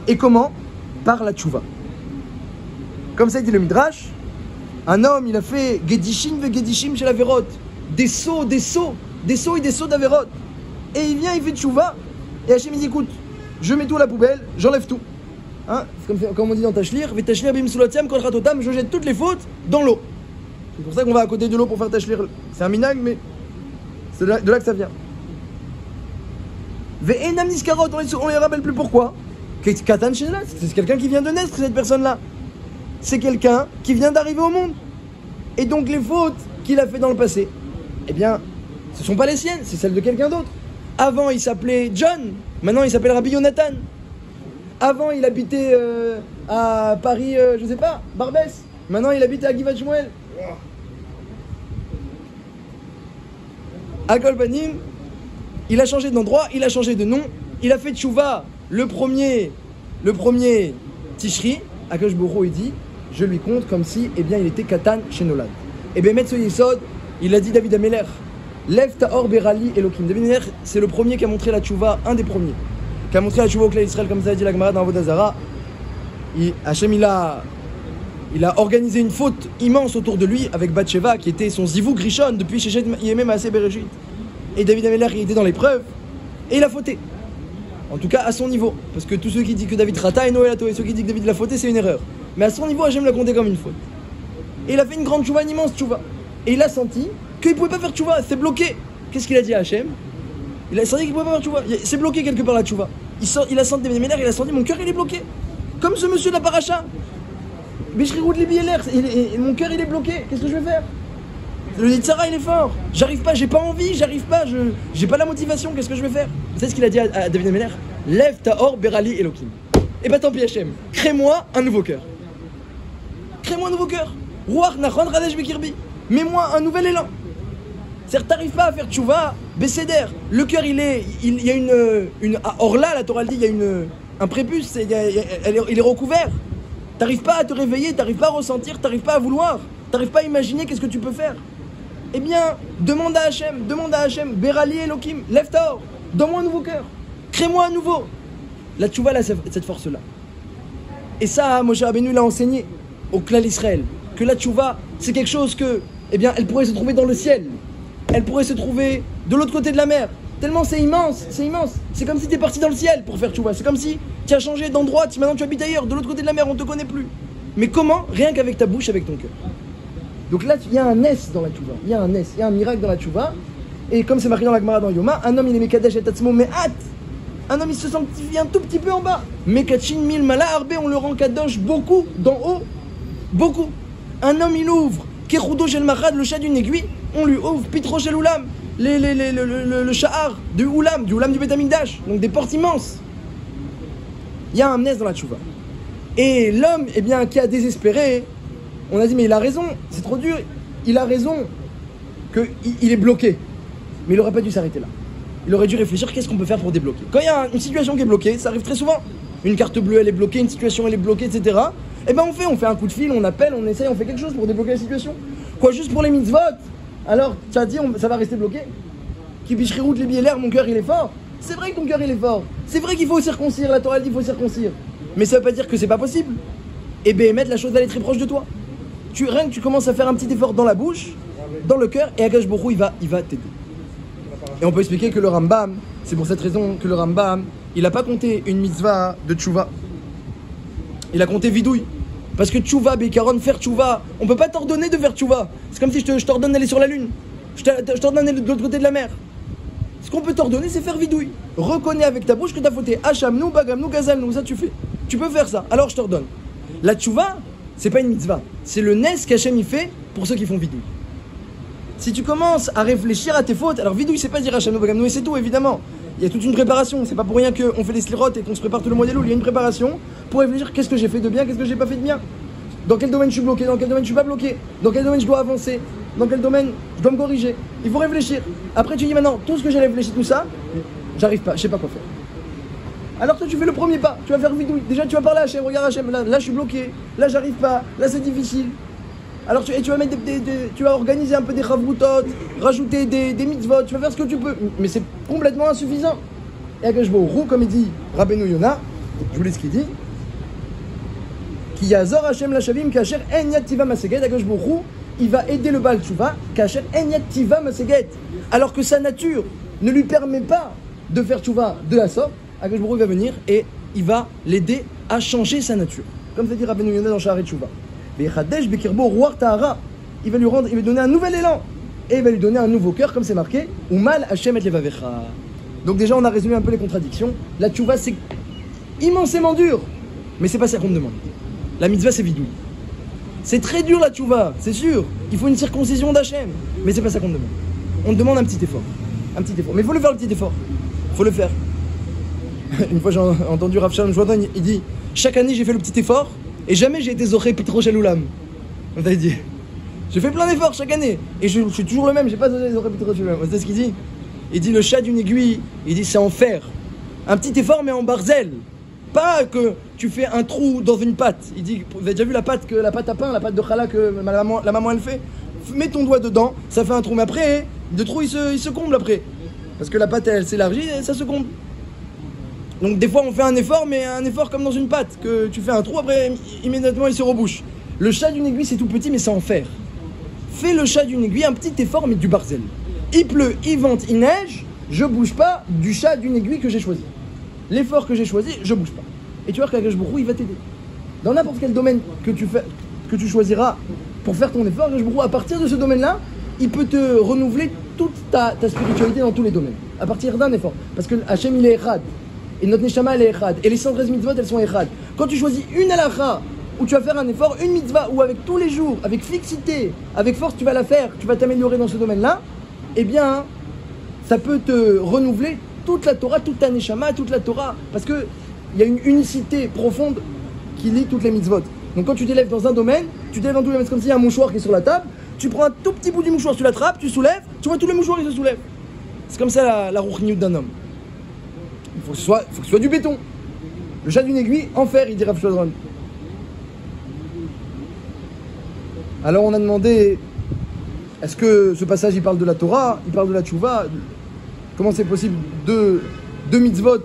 Et comment? Par la tchouva. Comme ça dit le Midrash, un homme, il a fait Gedishim ve Gedishim chez la Vérot. Des sauts et des sauts d'Averot. Et il vient, il fait tchouva. Et Hachem il dit, écoute, je mets tout à la poubelle, j'enlève tout. Hein, comme on dit dans Tashlir, Vetashlir bim sulatiam kol chatotam, je jette toutes les fautes dans l'eau. C'est pour ça qu'on va à côté de l'eau pour faire Tashlir. C'est un minag, mais c'est de là que ça vient. Ve'enam niskarot, on les rappelle plus pourquoi. Katan Shenelat, c'est quelqu'un qui vient de naître, cette personne-là. C'est quelqu'un qui vient d'arriver au monde. Et donc les fautes qu'il a fait dans le passé, eh bien, ce ne sont pas les siennes, c'est celles de quelqu'un d'autre. Avant, il s'appelait John, maintenant il s'appelle Rabbi Yonatan. Avant, il habitait à Paris, je sais pas, Barbès. Maintenant, il habite à Givat Shmuel. À Kolpanim, il a changé d'endroit, il a changé de nom, il a fait tchouva. Le premier Tishri, Akadosh Baruch Hu, il dit, je lui compte comme si, eh bien, il était Katan Shenolad. Et bien, Metzo Yesod, il a dit David Ameler, Lev Ta'or Berali Elokim. David Ameler, c'est le premier qui a montré la tchouva, un des premiers, qui a montré la tchouva au clan Israël, comme ça a dit la Gemara dans Avodah Zarah. Hachem, il a organisé une faute immense autour de lui avec Bathsheba, qui était son zivou Grishon depuis Shechet Yemem Aseh Bereshit. Et David Ameler, il était dans l'épreuve, et il a fauté. En tout cas, à son niveau. Parce que tous ceux qui disent que David rata et Noé et ceux qui disent que David l'a fauté, c'est une erreur. Mais à son niveau, Hachem l'a compté comme une faute. Et il a fait une grande tchouva, une immense tchouva. Et il a senti qu'il ne pouvait pas faire tchouva, c'est bloqué. Qu'est-ce qu'il a dit à Hachem? Il a senti qu'il ne pouvait pas faire tchouva. C'est bloqué quelque part la tchouva. Il a senti David Ameler, il a senti mon cœur, il est bloqué. Comme ce monsieur de la paracha. Bishrirout Libi Eler, mon cœur, il est bloqué. Qu'est-ce que je vais faire? Le Yitzhara, il est fort. J'arrive pas, j'ai pas envie, j'arrive pas, j'ai pas la motivation. Qu'est-ce que je vais faire? Vous savez ce qu'il a dit à David Ameler? Lève Ta'or Berali Elokim. Et bah tant pis Hachem, crée-moi un nouveau cœur. Crée-moi un nouveau cœur. Ruach Nachon Radesh Bekirbi. Mets-moi un nouvel élan. C'est-à-dire, t'arrives pas à faire tchouva, Besséder. Le cœur, il y a une Orla, la Torah dit, il y a un prépuce, il est recouvert. T'arrives pas à te réveiller, t'arrives pas à ressentir, t'arrives pas à vouloir, t'arrives pas à imaginer qu'est-ce que tu peux faire. Eh bien, demande à Hachem, Berali Elokim, lève Ta'or, donne-moi un nouveau cœur, crée-moi un nouveau. La tchouva, là, cette force-là. Et ça, Moshe Rabbeinu l'a enseigné au clan Israël, que la tchouva, c'est quelque chose que, eh bien, elle pourrait se trouver dans le ciel, elle pourrait se trouver de l'autre côté de la mer, tellement c'est immense, c'est immense. C'est comme si tu es parti dans le ciel pour faire tchouva, c'est comme si tu as changé d'endroit, maintenant tu habites ailleurs, de l'autre côté de la mer, on ne te connaît plus. Mais comment? Rien qu'avec ta bouche, avec ton cœur. Donc là, il y a un S dans la tchouva, il y a un miracle dans la tchouva. Et comme c'est marqué dans la Gemara dans Yoma, un homme il est mekadesh et tatzmo me'at. Un homme il se sanctifie un tout petit peu en bas. Mekachin mil mala arbe, on le rend kadosh beaucoup, d'en haut, beaucoup. Un homme il ouvre, kechudo shel machad, le chat d'une aiguille, on lui ouvre pitro shel ulam, le sha'ar du ulam du Beth Amikdash, donc des portes immenses. Il y a un nes dans la tchouva. Et l'homme, eh bien, qui a désespéré, on a dit mais il a raison, c'est trop dur, il a raison qu'il est bloqué. Mais il n'aurait pas dû s'arrêter là. Il aurait dû réfléchir qu'est-ce qu'on peut faire pour débloquer. Quand il y a une situation qui est bloquée, ça arrive très souvent. Une carte bleue elle est bloquée, une situation elle est bloquée, etc. Eh ben on fait un coup de fil, on appelle, on essaye, on fait quelque chose pour débloquer la situation. Quoi, juste pour les mitzvot? Alors, tu as dit, ça va rester bloqué? Qui bichriroute les biélères, mon cœur il est fort. C'est vrai que ton cœur il est fort. C'est vrai qu'il faut circoncire, la Torah dit qu'il faut circoncire. Mais ça veut pas dire que c'est pas possible. Et ben mettre la chose va aller très proche de toi. Rien que tu commences à faire un petit effort dans la bouche, dans le cœur, et Akadosh Baruch Hu il va t'aider. Et on peut expliquer que le Rambam, c'est pour cette raison que le Rambam, il n'a pas compté une mitzvah de tchouva. Il a compté vidouille. Parce que tchouva, Bécaron, faire tchouva, on peut pas t'ordonner de faire tchouva. C'est comme si je t'ordonne d'aller sur la lune. Je t'ordonne d'aller de l'autre côté de la mer. Ce qu'on peut t'ordonner, c'est faire vidouille. Reconnais avec ta bouche que t'as fauté. Hachamnou, bagamnou, gazalnou, ça tu fais. Tu peux faire ça, alors je t'ordonne. La tchouva, c'est pas une mitzvah. C'est le nes qu'Hachem y fait pour ceux qui font vidouille. Si tu commences à réfléchir à tes fautes, alors vidouille, c'est pas dire Hachamnou, bagamnou, et c'est tout, évidemment. Il y a toute une préparation. C'est pas pour rien qu'on fait les slirotes et qu'on se prépare tout le mois d'Elul. Il y a une préparation pour réfléchir qu'est-ce que j'ai fait de bien, qu'est-ce que j'ai pas fait de bien. Dans quel domaine je suis bloqué, dans quel domaine je suis pas bloqué, dans quel domaine je dois avancer, dans quel domaine je dois me corriger. Il faut réfléchir. Après tu dis maintenant, tout ce que j'ai réfléchi, tout ça, j'arrive pas, je sais pas quoi faire. Alors toi tu fais le premier pas, tu vas faire vidouille. Déjà tu vas parler à Hachem, regarde Hachem, là je suis bloqué, là j'arrive pas, là c'est difficile. Alors tu vas mettre tu vas organiser un peu des chavrutot, rajouter des mitzvot, tu vas faire ce que tu peux, mais c'est complètement insuffisant. Et Akadosh Baruch Hu, comme il dit Rabbeinu Yona, je vous lis ce qu'il dit, Ki yazor Hashem lashavim kasher en yad tiva maseget. Akadosh Baruch Hu, il va aider le Baal Tshuva kasher en yad tiva maseget, alors que sa nature ne lui permet pas de faire Tshuva de la sorte. Akadosh Baruch Hu va venir et il va l'aider à changer sa nature, comme ça dit Rabbeinu Yona dans Sha'arei Tshuva. Il va lui donner un nouvel élan et il va lui donner un nouveau cœur, comme c'est marqué Umal Hashem et levavecha. Donc déjà on a résumé un peu les contradictions. La tchouva c'est immensément dur, mais c'est pas ça qu'on me demande. La mitzvah c'est vidouille. C'est très dur la tchouva, c'est sûr. Il faut une circoncision d'Hachem, mais c'est pas ça qu'on me demande. On te demande un petit effort, mais il faut le faire, le petit effort. Faut le faire. Une fois j'ai entendu Rav Shalom Jordan, il dit chaque année j'ai fait le petit effort. Et jamais j'ai été Zoché Pitro Shaloulam. On t'a dit. J'ai fait plein d'efforts chaque année. Et je suis toujours le même, j'ai pas Zoché Pitro Shaloulam. Vous savez ce qu'il dit? Il dit le chat d'une aiguille, il dit c'est en fer. Un petit effort mais en barzel. Pas que tu fais un trou dans une pâte. Il dit, vous avez déjà vu la pâte à pain, la pâte de challah que la maman elle fait? Mets ton doigt dedans, ça fait un trou. Mais après, le trou il se comble après. Parce que la pâte elle s'élargit et ça se comble. Donc des fois on fait un effort, mais un effort comme dans une pâte, que tu fais un trou, après immédiatement il se rebouche. Le chat d'une aiguille c'est tout petit mais c'est en fer. Fais le chat d'une aiguille, un petit effort mais du barzel. Il pleut, il vente, il neige, je bouge pas du chat d'une aiguille que j'ai choisi. L'effort que j'ai choisi, je bouge pas. Et tu vois qu'Akadosh Baruch Hu il va t'aider. Dans n'importe quel domaine que tu choisiras pour faire ton effort, Akadosh Baruch Hu, à partir de ce domaine-là, il peut te renouveler toute ta spiritualité dans tous les domaines. À partir d'un effort. Parce que Hachem il est Echad. Et notre Neshama elle est Echad. Et les 113 mitzvot elles sont Echad. Quand tu choisis une halakha où tu vas faire un effort, une mitzvah où avec tous les jours, avec fixité, avec force tu vas la faire, tu vas t'améliorer dans ce domaine-là, eh bien ça peut te renouveler toute la Torah, toute ta Neshama, toute la Torah. Parce qu'il y a une unicité profonde qui lie toutes les mitzvot. Donc quand tu t'élèves dans un domaine, tu t'élèves dans tous les domaines, c'est comme s'il y a un mouchoir qui est sur la table, tu prends un tout petit bout du mouchoir, tu l'attrapes, tu soulèves, tu vois tous les mouchoirs qui se soulèvent. C'est comme ça la rouchniout d'un homme. Il faut que ce soit du béton. Le chat d'une aiguille en fer, il dit Rav Shadron. Alors on a demandé, est-ce que ce passage il parle de la Torah, il parle de la tchouva? Comment c'est possible deux mitzvot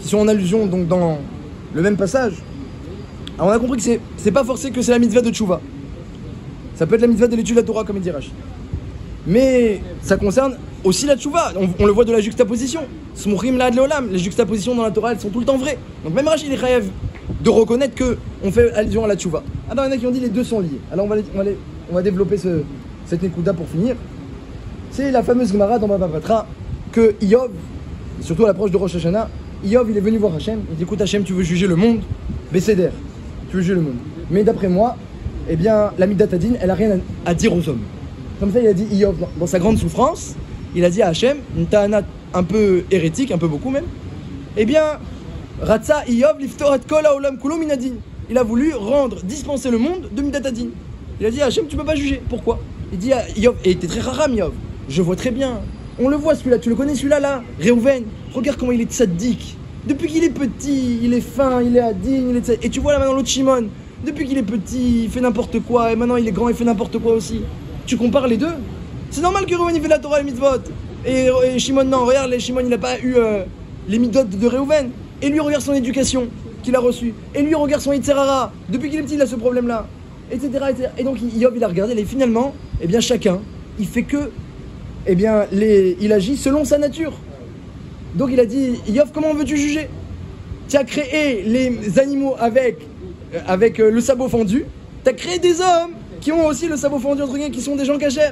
qui sont en allusion donc dans le même passage? Alors on a compris que c'est pas forcé que c'est la mitzvah de tchouva. Ça peut être la mitzvah de l'étude de la Torah comme il dit Rashi. Mais ça concerne aussi la tchouva, on le voit de la juxtaposition. Smuchim la'ad le'olam, les juxtapositions dans la Torah elles sont tout le temps vraies. Donc même Rashi il est chayav de reconnaître qu'on fait allusion à la tchouva. Alors il y en a qui ont dit les deux sont liés. Alors on va développer cette nekuda pour finir. C'est la fameuse Gemara dans Baba Batra que Iyov, surtout à l'approche de Rosh Hashanah, Iyov il est venu voir Hachem, il dit écoute Hachem tu veux juger le monde, Besséder, tu veux juger le monde. Mais d'après moi, eh bien la Midat Hadin elle a rien à dire aux hommes. Comme ça il a dit Iyov dans sa grande souffrance, il a dit à Hachem, une ta'ana un peu hérétique, un peu beaucoup même, eh bien Ratza Iyov liftorat kol haolam kulo min hadin. Il a voulu dispenser le monde de Midat Hadin. Il a dit à Hachem tu peux pas juger, pourquoi? Il dit à Iyov, et il était très haram Iyov, je vois très bien, on le voit celui-là, tu le connais celui-là là, Réhouven, regarde comment il est tzaddik. Depuis qu'il est petit, il est fin, il est hadin, il est tzaddik. Et tu vois là maintenant l'autre Shimon, depuis qu'il est petit, il fait n'importe quoi, et maintenant il est grand, il fait n'importe quoi aussi. Tu compares les deux? C'est normal que Réhouven il fait la Torah et les mitzvot. Et Shimon non, regarde, Shimon il n'a pas eu les mitzvot de Réhouven. Et lui regarde son éducation qu'il a reçue. Et lui regarde son Yitzhara. Depuis qu'il est petit il a ce problème-là. Etc. Et donc Iyov il a regardé, et finalement, eh bien chacun, il fait que, eh bien il agit selon sa nature. Donc il a dit, Iyov comment veux-tu juger? Tu as créé les animaux avec avec le sabot fendu, t'as créé des hommes qui ont aussi le sabot fendu, entre guillemets, qui sont des gens cachers.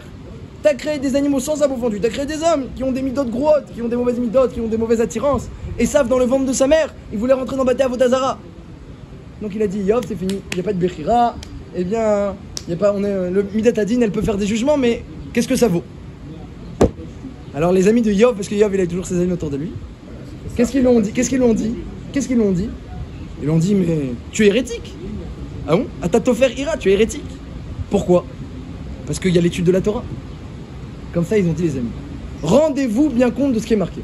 T'as créé des animaux sans sabot fendu, t'as créé des hommes qui ont des midotes grottes, qui ont des mauvaises midotes, qui ont des mauvaises attirances, et savent dans le ventre de sa mère, il voulait rentrer dans Baté Avodazara. Donc il a dit, Yov, c'est fini, il n'y a pas de Bechira, eh bien, y a pas, le Midat Adin, elle peut faire des jugements, mais qu'est-ce que ça vaut? Alors les amis de Yov, parce que Yov, il a toujours ses amis autour de lui, qu'est-ce qu'ils lui ont dit? Ils lui ont dit, mais tu es hérétique. Ah bon? Atatofer ira, tu es hérétique. Pourquoi? Parce qu'il y a l'étude de la Torah. Comme ça, ils ont dit les amis. Rendez-vous bien compte de ce qui est marqué.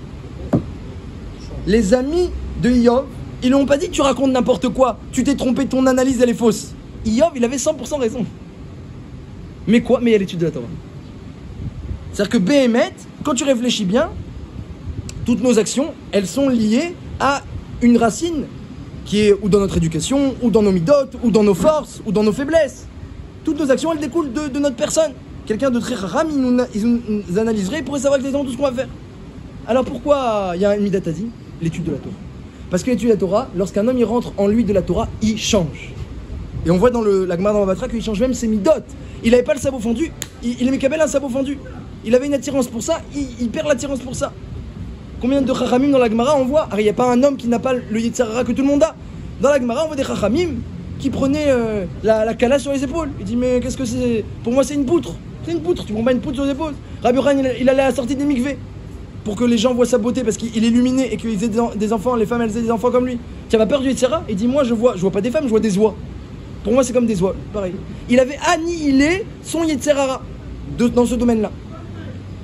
Les amis de Yov, ils n'ont pas dit tu racontes n'importe quoi, tu t'es trompé, ton analyse elle est fausse. Yov, il avait 100% raison. Mais quoi? Mais il y a l'étude de la Torah. C'est-à-dire que Béhémet, quand tu réfléchis bien, toutes nos actions, elles sont liées à une racine qui est ou dans notre éducation, ou dans nos midotes, ou dans nos forces, ou dans nos faiblesses. Toutes nos actions, elles découlent de notre personne. Quelqu'un de très rare, il nous analyserait, il pourrait savoir exactement tout ce qu'on va faire. Alors pourquoi il y a une midat Adin? L'étude de la Torah. Parce que l'étude de la Torah, lorsqu'un homme il rentre en lui de la Torah, il change. Et on voit dans la Gemara dans Batra qu'il change même ses midotes. Il n'avait pas le sabot fendu, il aimait Kabel un sabot fendu. Il avait une attirance pour ça, il perd l'attirance pour ça. Combien de Chachamim dans la Gemara on voit? Il n'y a pas un homme qui n'a pas le Yetzer Hara que tout le monde a. Dans la Gemara on voit des Chachamim qui prenaient la kala sur les épaules. Il dit mais qu'est-ce que c'est? Pour moi c'est une poutre. C'est une poutre, tu prends pas une poutre sur les épaules. Rabbi Yochanan il allait à la sortie des mikveh pour que les gens voient sa beauté parce qu'il est illuminé et qu'ils aient des enfants, les femmes elles aient des enfants comme lui. Tu n'as pas peur du Yetzer Hara? Il dit moi je vois pas des femmes, je vois des oies. Pour moi c'est comme des oies, pareil. Il avait annihilé son Yetzer Hara dans ce domaine-là.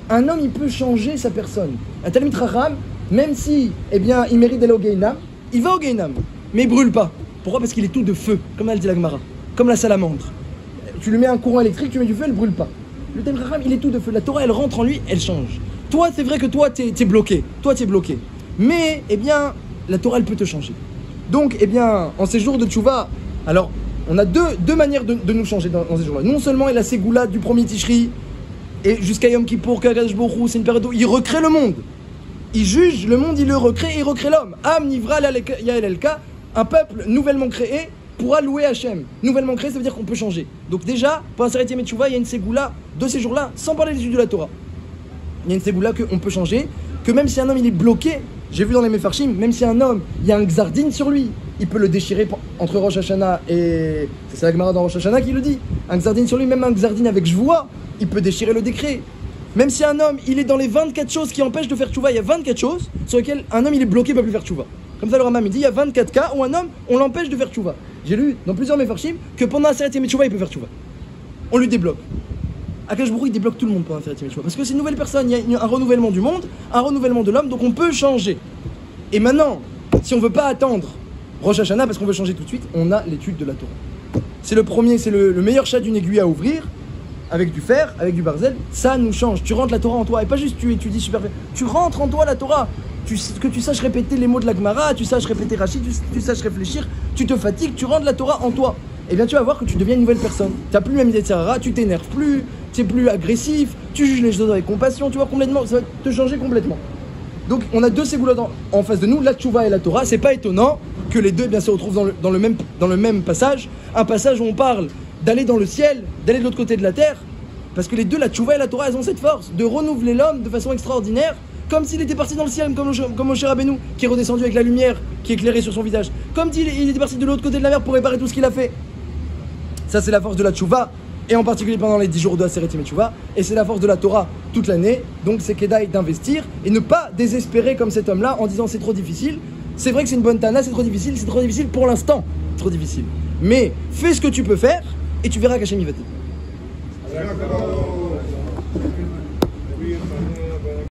Un homme il peut changer sa personne. Un Talmid Chacham, même si il mérite d'aller au Gehinam, il va au Gehinam, mais il brûle pas. Pourquoi? Parce qu'il est tout de feu, comme elle dit la Gemara, comme la salamandre. Tu lui mets un courant électrique, tu mets du feu, elle brûle pas. Le Talmid Chacham, il est tout de feu. La Torah, elle rentre en lui, elle change. Toi, c'est vrai que toi, t'es bloqué. Toi, t'es bloqué. Mais, la Torah, elle peut te changer. Donc, en ces jours de Tchouva, alors, on a deux manières de nous changer dans ces jours-là. Non seulement il a ses Goula du premier Tishri, et jusqu'à Yom Kippour, Kakadosh Baruch Hu, c'est une période où il recrée le monde. Il juge le monde, il le recrée et il recrée l'homme. Am Nivra Yael Elka, un peuple nouvellement créé pourra louer Hachem. Nouvellement créé, ça veut dire qu'on peut changer. Donc déjà, pour un Seret Yemei Teshuvah, il y a une ségoula de ces jours-là, sans parler des études de la Torah. Il y a une ségoula qu'on peut changer, que même si un homme il est bloqué, j'ai vu dans les Mefarshim, même si un homme, il y a un Gzardin sur lui, il peut le déchirer entre Rosh Hashanah et... C'est la Gemara dans Rosh Hashanah qui le dit. Un Gzardin sur lui, même un Gzardin avec Jvoua, il peut déchirer le décret. Même si un homme, il est dans les 24 choses qui empêchent de faire tchouva, il y a 24 choses sur lesquelles un homme il est bloqué, il ne peut plus faire tchouva. Comme ça le Rambam il dit, il y a 24 cas où un homme, on l'empêche de faire tchouva. J'ai lu dans plusieurs Mefarshim que pendant un Seret Yemei Teshuvah, il peut faire tchouva. On lui débloque. Akadosh Baruch Hu, il débloque tout le monde pendant un Seret Yemei Teshuvah. Parce que c'est une nouvelle personne, il y a un renouvellement du monde, un renouvellement de l'homme, donc on peut changer. Et maintenant, si on ne veut pas attendre Rosh Hashanah parce qu'on veut changer tout de suite, on a l'étude de la Torah. C'est le premier, c'est le meilleur chat d'une aiguille à ouvrir. Avec du fer, avec du barzel, ça nous change. Tu rentres la Torah en toi, et pas juste tu étudies super bien. Tu rentres en toi la Torah. Que tu saches répéter les mots de la Gemara, tu saches répéter Rachid, tu saches réfléchir, tu te fatigues, tu rentres la Torah en toi. Et bien tu vas voir que tu deviens une nouvelle personne. Tu n'as plus la Yetzer Hara, tu t'énerves plus, tu n'es plus agressif, tu juges les choses avec compassion, tu vois complètement, ça va te changer complètement. Donc on a deux ségoulas en face de nous, la Tchouva et la Torah. C'est pas étonnant que les deux bien se retrouvent dans le même passage. Un passage où on parle d'aller dans le ciel, d'aller de l'autre côté de la terre, parce que les deux, la Tchouva et la Torah, elles ont cette force de renouveler l'homme de façon extraordinaire, comme s'il était parti dans le ciel, comme Moshe Rabbeinu, qui est redescendu avec la lumière qui éclairait sur son visage, comme s'il était parti de l'autre côté de la mer pour réparer tout ce qu'il a fait. Ça c'est la force de la Tchouva, et en particulier pendant les 10 jours de Aseret Yemei Teshuvah, et c'est la force de la Torah toute l'année, donc c'est Kedaï d'investir, et ne pas désespérer comme cet homme-là en disant c'est trop difficile. C'est vrai que c'est une bonne Tana, c'est trop difficile pour l'instant, trop difficile. Mais fais ce que tu peux faire, et tu verras qu'Hachem y va t'aider.